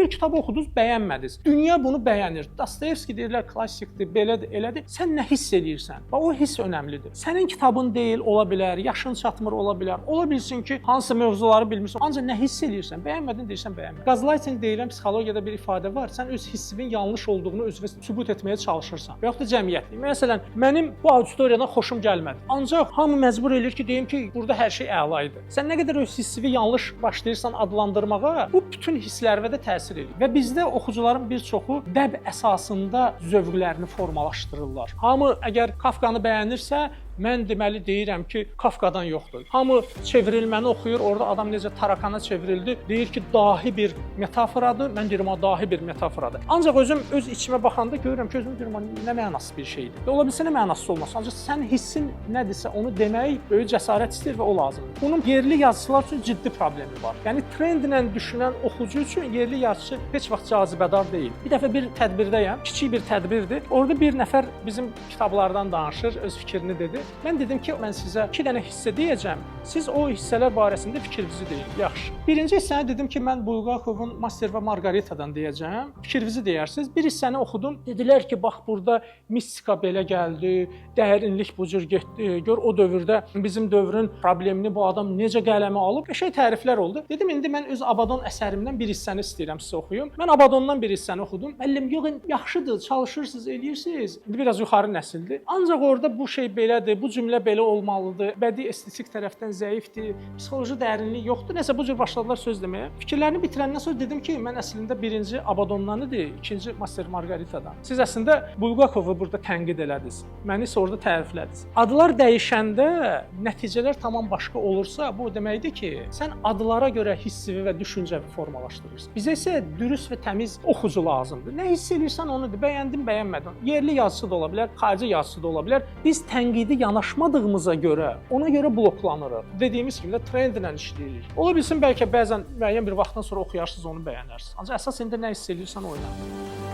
bir kitabı oxudunuz, bəyənmədiniz. Dünya bunu bəyənir. Dostoyevski deyirlər klassikdir, belədir, elədir. Sən nə hiss edirsən? Bax, o hiss önəmlidir. Sənin kitabın deyil, ola bilər, yaşın çatmır, ola bilər. Ola bilsin ki, hansı mövzuları bilmirsən, ancaq nə hiss edirsən? Bəyənmədin deyirsən, bəyənmədin. Gaslighting deyilən psixologiyada bir ifadə var. Sən öz hissinin yanlış olduğunu özünə sübut etməyə çalışırsan. Və yaxud da cəmiyyətli. Məsələn, mənim bu auditoriyadan xoşum gəlmədi. Ancaq hamı məcbur eləyir ki, deyim ki, burada hər şey əla idi. Sən nə qədər öz hissini yanlış başlayırsan adlandırmağa, bu bütün hisslərə də təsir edir. Və bizdə oxucuların bir çoxu dəb əsasında zövqlərini formalaşdırırlar. Hamı əgər Kafkanı bəyənirsə, mən deməli deyirəm ki, Kafkadan yoxdur. Hamı çevrilməni oxuyur, orada adam necə tarakana çevrildi, deyir ki, dahi bir metaforadır. Mən deyirəm, o dahi bir metaforadır. Ancaq özüm öz içimə baxanda görürəm ki, özüm deyirəm, nə mənasız bir şeydir. Və ola bilsə nə mənasız olmaz. Ancaq sən hissin nədirsə onu demək böyük cəsarət istəyir və o lazımdır. Bunun yerli yazıçılar üçün ciddi problemi var. Yəni trendlə düşünən oxucu üçün yerli yazıçı heç vaxt cazibədar deyil. Bir dəfə bir tədbirdəyəm, kiçik bir tədbirdir. Orada bir nəfər bizim kitablardan danışır, öz fikrini dedi. Mən dedim ki, mən sizə 2 dənə hissə deyəcəm. Siz o hissələr barəsində fikrinizi deyin. Yaxşı. Birinci hissəni dedim ki, mən Bulgakovun Master və Margaritadan deyəcəm. Fikrinizi deyərsiniz. Bir hissəni oxudum. Dedilər ki, bax burada mistika belə gəldi, dərinlik bu cür getdi. Gör o dövrdə bizim dövrün problemini bu adam necə qələmə alıb. Qəşəng təriflər oldu. Dedim, indi mən öz Abadon əsərimdən bir hissəni istəyirəm sizə oxuyum. Mən Abadondan bir hissəni oxudum. Müəllim, yox, yaxşıdır, çalışırsınız, eləyirsiniz. İndi biraz yuxarı nəsildir. Ancaq orada bu şey belədir. Bu cümlə belə olmalıdır. Bədii estetik tərəfdən zəifdir. Psixoloji dərinlik yoxdur. Nəsə bu cür başladılar söz deməyə. Fikirlərini bitirəndən sonra dedim ki, mən əslində birinci Abadondan idi, ikinci Master Margaritadan. Siz əslində Bulgakovu burada tənqid elədiniz. Məni isə orada təriflədiniz. Adlar dəyişəndə nəticələr tamam başqa olursa, bu deməkdir ki, sən adlara görə hissini və düşüncəni formalaşdırırsan. Bizə isə dürüst və təmiz oxucu lazımdır. Nə hiss edirsən onu de, bəyəndim, bəyənmədim. Yerli yazıçı da ola bilər, xarici yazıçı da ola bilər. Biz tənqidi yanaşmadığımıza görə, ona görə bloklanırıq. Dediyimiz kimi də trendlə işləyirik. Ola bilsin bəlkə bəzən müəyyən bir vaxtdan sonra oxuyarsınız, onu bəyənərsiniz. Ancaq əsas indi nə hiss edirsən oyna.